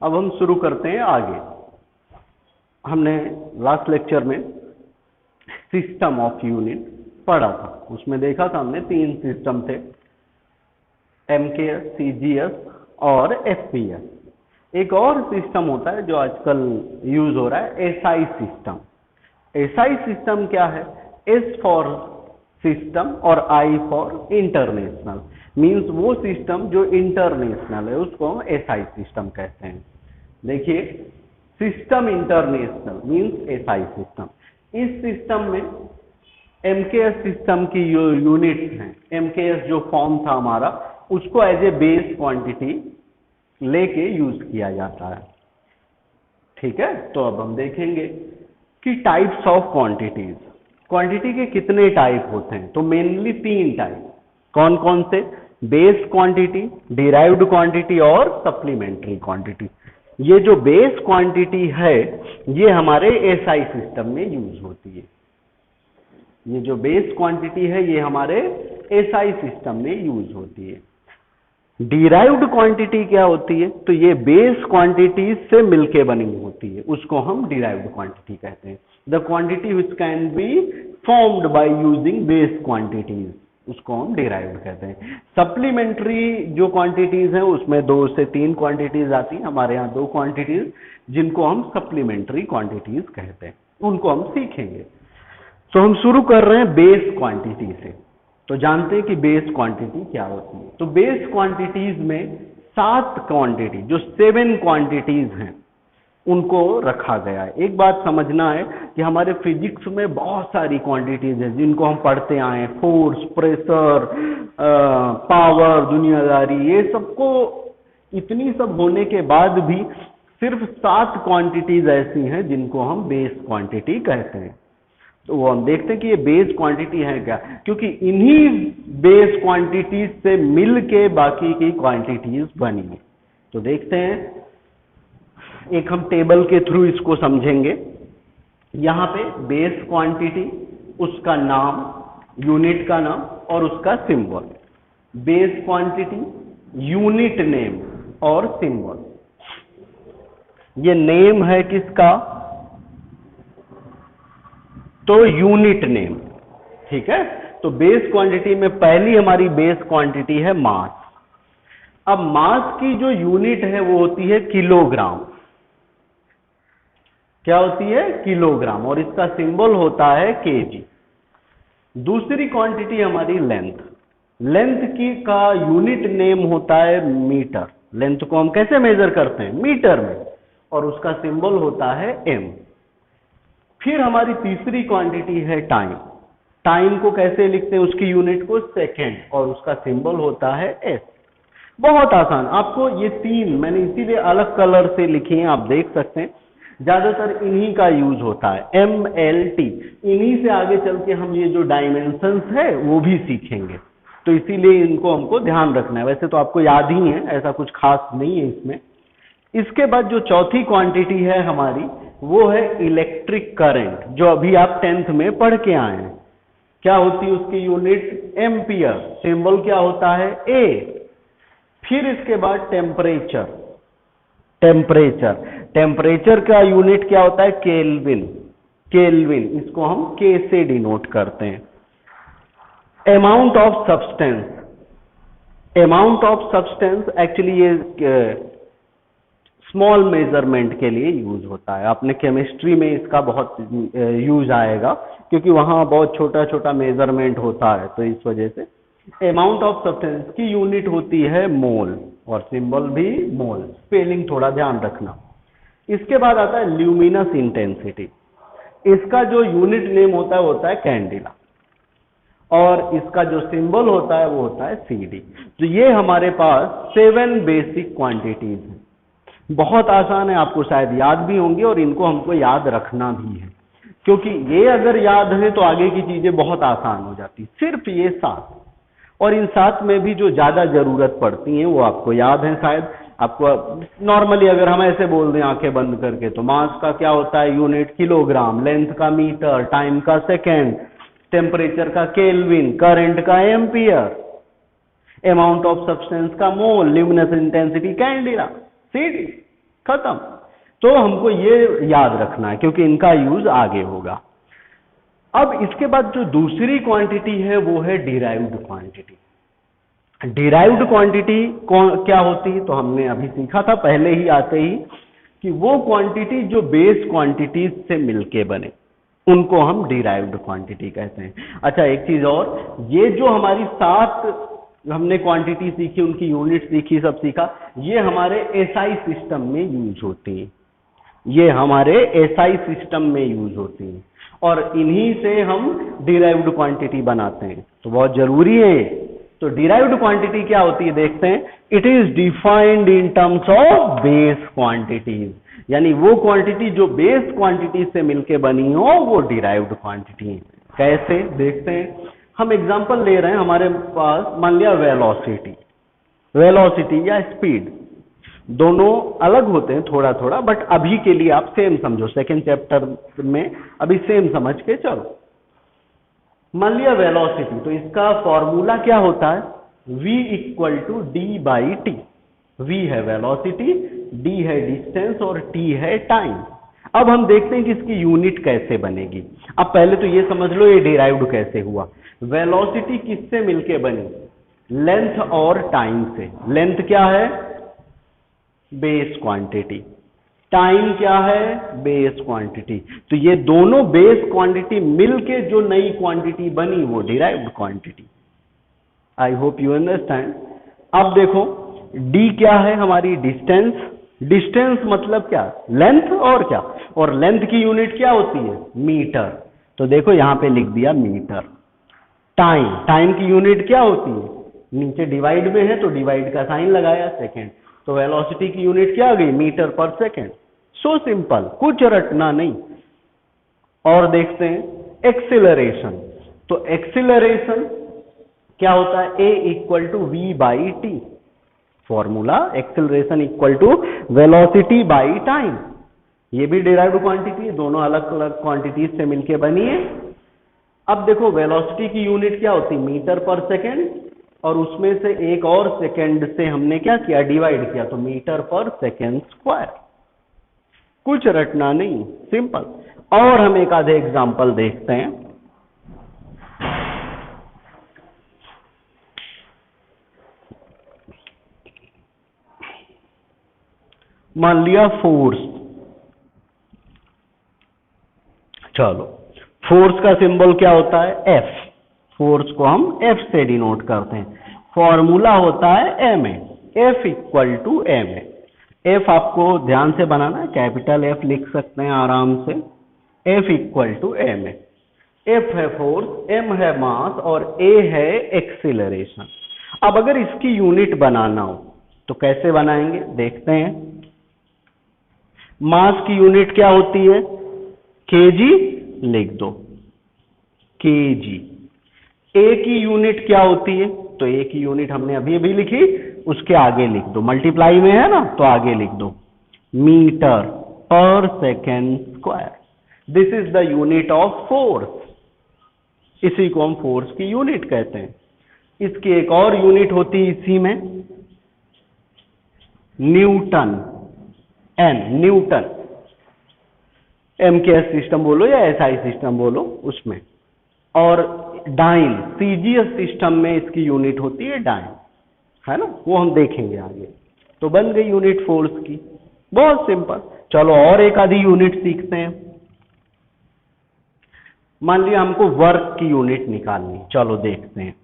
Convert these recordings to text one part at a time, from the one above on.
अब हम शुरू करते हैं आगे। हमने लास्ट लेक्चर में सिस्टम ऑफ यूनिट पढ़ा था, उसमें देखा था हमने 3 सिस्टम थे, MKS, CGS और FPS। एक और सिस्टम होता है जो आजकल यूज हो रहा है, SI सिस्टम। SI सिस्टम क्या है? S फॉर सिस्टम और I फॉर इंटरनेशनल, मीन्स वो सिस्टम जो इंटरनेशनल है उसको हम SI सिस्टम कहते हैं। देखिए, system international means SI system. इस सिस्टम में MKS सिस्टम की जो यूनिट्स हैं, MKS जो फॉर्म था हमारा, उसको एज ए बेस क्वांटिटी लेके यूज किया जाता है। ठीक है, तो अब हम देखेंगे कि टाइप्स ऑफ क्वांटिटीज। क्वांटिटी के कितने टाइप होते हैं? तो मेनली 3 टाइप। कौन कौन से? बेस क्वांटिटी, डिराइव्ड क्वांटिटी और सप्लीमेंट्री क्वांटिटी। ये जो बेस क्वांटिटी है ये हमारे SI सिस्टम में यूज होती है। ये जो बेस क्वांटिटी है ये हमारे SI सिस्टम में यूज होती है। डिराइव्ड क्वांटिटी क्या होती है? तो ये बेस क्वांटिटी से मिलके बनी होती है, उसको हम डिराइव्ड क्वांटिटी कहते हैं। The quantity which can be formed by using base quantities, उसको हम डिराइव्ड कहते हैं। सप्लीमेंट्री जो क्वांटिटीज हैं उसमें 2 से 3 क्वांटिटीज आती हैं, हमारे यहाँ 2 क्वांटिटीज, जिनको हम सप्लीमेंट्री क्वांटिटीज कहते हैं, उनको हम सीखेंगे। तो हम शुरू कर रहे हैं बेस क्वांटिटी से। तो जानते हैं कि बेस क्वांटिटी क्या होती है। तो बेस क्वांटिटीज में 7 क्वांटिटी, जो 7 क्वांटिटीज हैं, उनको रखा गया है। एक बात समझना है कि हमारे फिजिक्स में बहुत सारी क्वांटिटीज हैं जिनको हम पढ़ते आए हैं, फोर्स, प्रेशर, पावर, दुनियादारी, ये सबको इतनी सब होने के बाद भी सिर्फ 7 क्वांटिटीज ऐसी हैं जिनको हम बेस क्वांटिटी कहते हैं। तो वो हम देखते हैं कि ये बेस क्वांटिटी है क्या, क्योंकि इन्हीं बेस क्वांटिटीज से मिल के बाकी की क्वांटिटीज बनी है। तो देखते हैं, एक हम टेबल के थ्रू इसको समझेंगे। यहाँ पे बेस क्वांटिटी, उसका नाम, यूनिट का नाम और उसका symbol. Base quantity, unit name और सिंबल। ये नेम है किसका? तो यूनिट नेम। ठीक है, तो बेस क्वांटिटी में पहली हमारी बेस क्वांटिटी है मास। अब मास की जो यूनिट है वो होती है किलोग्राम। क्या होती है? किलोग्राम, और इसका सिंबल होता है केजी। दूसरी क्वांटिटी हमारी लेंथ। लेंथ की का यूनिट नेम होता है मीटर। लेंथ को हम कैसे मेजर करते हैं? मीटर में, और उसका सिंबल होता है एम। फिर हमारी तीसरी क्वांटिटी है टाइम। टाइम को कैसे लिखते हैं? उसकी यूनिट को सेकेंड, और उसका सिंबल होता है एस। बहुत आसान। आपको ये 3 मैंने इसीलिए अलग कलर से लिखी हैं, आप देख सकते हैं। ज्यादातर इन्हीं का यूज होता है, MLT। इन्हीं से आगे चल के हम ये जो डायमेंशंस है वो भी सीखेंगे, तो इसीलिए इनको हमको ध्यान रखना है। वैसे तो आपको याद ही है, ऐसा कुछ खास नहीं है इसमें। इसके बाद जो चौथी क्वांटिटी है हमारी, वो है इलेक्ट्रिक करंट, जो अभी आप 10th में पढ़ के आए हैं। क्या होती है उसकी यूनिट? एम्पियर। सिंबल क्या होता है? ए। फिर इसके बाद टेम्परेचर। टेम्परेचर, टेम्परेचर का यूनिट क्या होता है? केल्विन। केल्विन, इसको हम के से डिनोट करते हैं। Amount of substance. Amount of substance actually ये स्मॉल मेजरमेंट के लिए यूज होता है। आपने केमिस्ट्री में इसका बहुत यूज आएगा, क्योंकि वहां बहुत छोटा छोटा मेजरमेंट होता है, तो इस वजह से अमाउंट ऑफ सब्सटेंस की यूनिट होती है मोल, और सिंबल भी मोल। स्पेलिंग थोड़ा ध्यान रखना। इसके बाद आता है ल्यूमिनस इंटेंसिटी। इसका जो यूनिट नेम होता है वो होता है कैंडिला, और इसका जो सिंबल होता है वो होता है CD। तो ये हमारे पास 7 बेसिक क्वांटिटीज हैं। बहुत आसान है, आपको शायद याद भी होंगी, और इनको हमको याद रखना भी है, क्योंकि ये अगर याद है तो आगे की चीजें बहुत आसान हो जाती। सिर्फ ये 7, और इन 7 में भी जो ज्यादा जरूरत पड़ती है वो आपको याद है शायद। आपको नॉर्मली अगर हम ऐसे बोल दें आंखें बंद करके, तो मास का क्या होता है? यूनिट किलोग्राम, लेंथ का मीटर, टाइम का सेकेंड, टेम्परेचर का केल्विन, करंट का एम्पियर, अमाउंट ऑफ सब्सटेंस का मोल, ल्यूमिनस इंटेंसिटी कैंडिला, CD। खत्म। तो हमको ये याद रखना है क्योंकि इनका यूज आगे होगा। अब इसके बाद जो दूसरी क्वांटिटी है वो है डिराइव्ड क्वांटिटी। डिराइव्ड क्वांटिटी क्या होती है? तो हमने अभी सीखा था पहले ही आते ही कि वो क्वांटिटी जो बेस क्वांटिटीज से मिलके बने उनको हम डिराइव्ड क्वांटिटी कहते हैं। अच्छा, एक चीज और, ये जो हमारी 7 हमने क्वांटिटी सीखी, उनकी यूनिट सीखी, सब सीखा, ये हमारे एसआई सिस्टम में यूज होती है। ये हमारे एसआई सिस्टम में यूज होती है और इन्हीं से हम डिराइव्ड क्वांटिटी बनाते हैं। तो बहुत जरूरी है। तो डिराइव्ड क्वांटिटी क्या होती है देखते हैं। It is defined in terms of base quantities, यानी वो क्वांटिटी जो बेस क्वांटिटी से मिलके बनी हो वो डिराइव्ड क्वांटिटी है। कैसे देखते हैं। हम एग्जांपल ले रहे हैं, हमारे पास मान लिया वेलोसिटी या स्पीड, दोनों अलग होते हैं थोड़ा थोड़ा, बट अभी के लिए आप सेम समझो, सेकेंड चैप्टर में अभी सेम समझ के चलो। मान लिया वेलोसिटी, तो इसका फॉर्मूला क्या होता है? v equal to D by T. v है वेलोसिटी, d है डिस्टेंस और t है टाइम। अब हम देखते हैं कि इसकी यूनिट कैसे बनेगी। अब पहले तो ये समझ लो ये डिराइव्ड कैसे हुआ। वेलोसिटी किससे मिलके बनी? लेंथ और टाइम से। लेंथ क्या है? Base quantity. टाइम क्या है? Base quantity. तो ये दोनों बेस क्वांटिटी मिलके जो नई क्वांटिटी बनी वो derived quantity. I hope you understand. अब देखो, d क्या है? हमारी डिस्टेंस। डिस्टेंस मतलब क्या? लेंथ और क्या? और लेंथ की यूनिट क्या होती है? मीटर। तो देखो यहां पे लिख दिया मीटर। टाइम की यूनिट क्या होती है? नीचे डिवाइड में है तो डिवाइड का साइन लगाया, सेकेंड। तो वेलोसिटी की यूनिट क्या आ गई? मीटर पर सेकेंड। सो सिंपल, कुछ रटना नहीं। और देखते हैं एक्सीलरेशन। तो एक्सीलरेशन क्या होता है? a equal to V by T. Formula acceleration equal to velocity by time. ये भी डिराइव्ड क्वांटिटी है, दोनों अलग अलग क्वांटिटीज से मिलके बनी है। अब देखो वेलोसिटी की यूनिट क्या होती है? मीटर पर सेकेंड, और उसमें से एक और सेकेंड से हमने क्या किया? डिवाइड किया, तो मीटर पर सेकेंड स्क्वायर। कुछ रटना नहीं, सिंपल। और हम एक आधे एग्जांपल देखते हैं। मान लिया फोर्स। चलो, फोर्स का सिंबल क्या होता है? F। फोर्स को हम F से डिनोट करते हैं। फॉर्मूला होता है ma। F equal to ma। F आपको ध्यान से बनाना है, कैपिटल F लिख सकते हैं आराम से। F equal to ma। F है फोर्स, m है मास और a है एक्सीलरेशन। अब अगर इसकी यूनिट बनाना हो तो कैसे बनाएंगे देखते हैं। मास की यूनिट क्या होती है? kg लिख दो, kg। a की यूनिट क्या होती है? तो a की यूनिट हमने अभी अभी लिखी, उसके आगे लिख दो, मल्टीप्लाई में है ना तो आगे लिख दो, मीटर पर second square. This is the unit of force. इसी को हम फोर्स की यूनिट कहते हैं। इसकी एक और यूनिट होती है इसी में, Newton. n Newton, MKS system बोलो या SI सिस्टम बोलो उसमें। और डाइन, CGS सिस्टम में इसकी यूनिट होती है डाइन, है ना, वो हम देखेंगे आगे। तो बन गई यूनिट फोर्स की, बहुत सिंपल। चलो और एक आधी यूनिट सीखते हैं। मान लिया हमको वर्क की यूनिट निकालनी, चलो देखते हैं।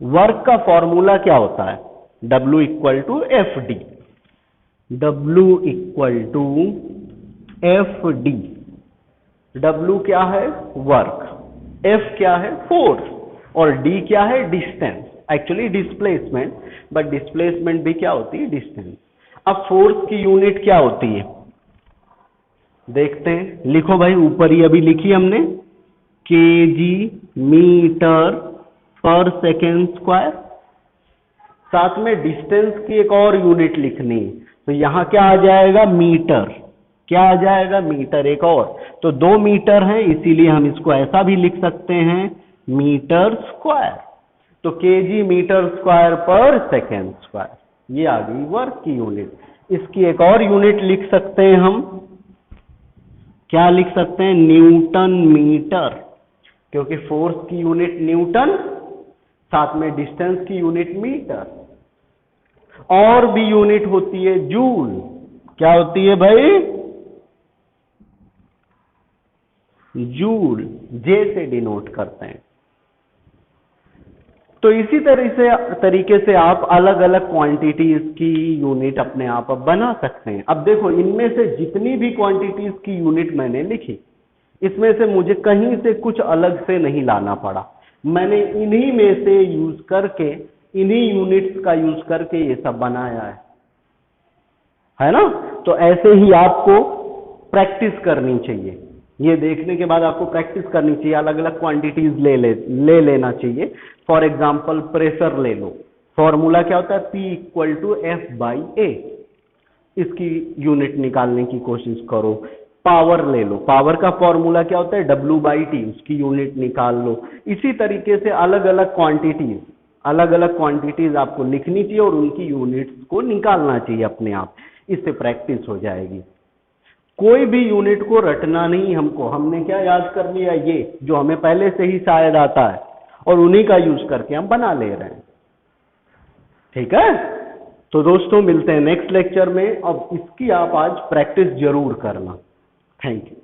वर्क का फॉर्मूला क्या होता है? W equal to FD। W equal to FD। W क्या है? वर्क। F क्या है? फोर्स। और D क्या है? Distance. Actually displacement, but displacement भी क्या होती है? डिस्टेंस। अब फोर्स की यूनिट क्या होती है देखते हैं। लिखो भाई, ऊपर ही अभी लिखी हमने, kg मीटर पर सेकेंड स्क्वायर। साथ में डिस्टेंस की एक और यूनिट लिखनी, तो यहां क्या आ जाएगा? मीटर। क्या आ जाएगा? मीटर। एक और, तो 2 मीटर है, इसीलिए हम इसको ऐसा भी लिख सकते हैं, मीटर स्क्वायर। तो kg मीटर स्क्वायर पर सेकेंड स्क्वायर। ये आ गई वर्क की यूनिट। इसकी एक और यूनिट लिख सकते हैं हम, क्या लिख सकते हैं, न्यूटन मीटर, क्योंकि फोर्स की यूनिट न्यूटन, साथ में डिस्टेंस की यूनिट मीटर। और भी यूनिट होती है जूल। क्या होती है भाई, जूल, जे से डिनोट करते हैं। तो इसी तरीके से आप अलग अलग क्वांटिटीज की यूनिट अपने आप बना सकते हैं। अब देखो, इनमें से जितनी भी क्वांटिटीज की यूनिट मैंने लिखी, इसमें से मुझे कहीं से कुछ अलग से नहीं लाना पड़ा। मैंने इन्हीं में से यूज करके, इन्हीं यूनिट्स का यूज करके ये सब बनाया है ना। तो ऐसे ही आपको प्रैक्टिस करनी चाहिए। ये देखने के बाद आपको प्रैक्टिस करनी चाहिए, अलग अलग क्वांटिटीज ले लेना चाहिए। फॉर एग्जाम्पल प्रेशर ले लो, फॉर्मूला क्या होता है, P=F/A। इसकी यूनिट निकालने की कोशिश करो। पावर ले लो, पावर का फॉर्मूला क्या होता है, W/T, उसकी यूनिट निकाल लो। इसी तरीके से अलग अलग क्वांटिटीज आपको लिखनी चाहिए और उनकी यूनिट्स को निकालना चाहिए अपने आप। इससे प्रैक्टिस हो जाएगी। कोई भी यूनिट को रटना नहीं हमको, हमने क्या याद कर लिया, ये जो हमें पहले से ही शायद आता है, और उन्हीं का यूज करके हम बना ले रहे हैं। ठीक है, तो दोस्तों मिलते हैं नेक्स्ट लेक्चर में। अब इसकी आप आज प्रैक्टिस जरूर करना। Thank you.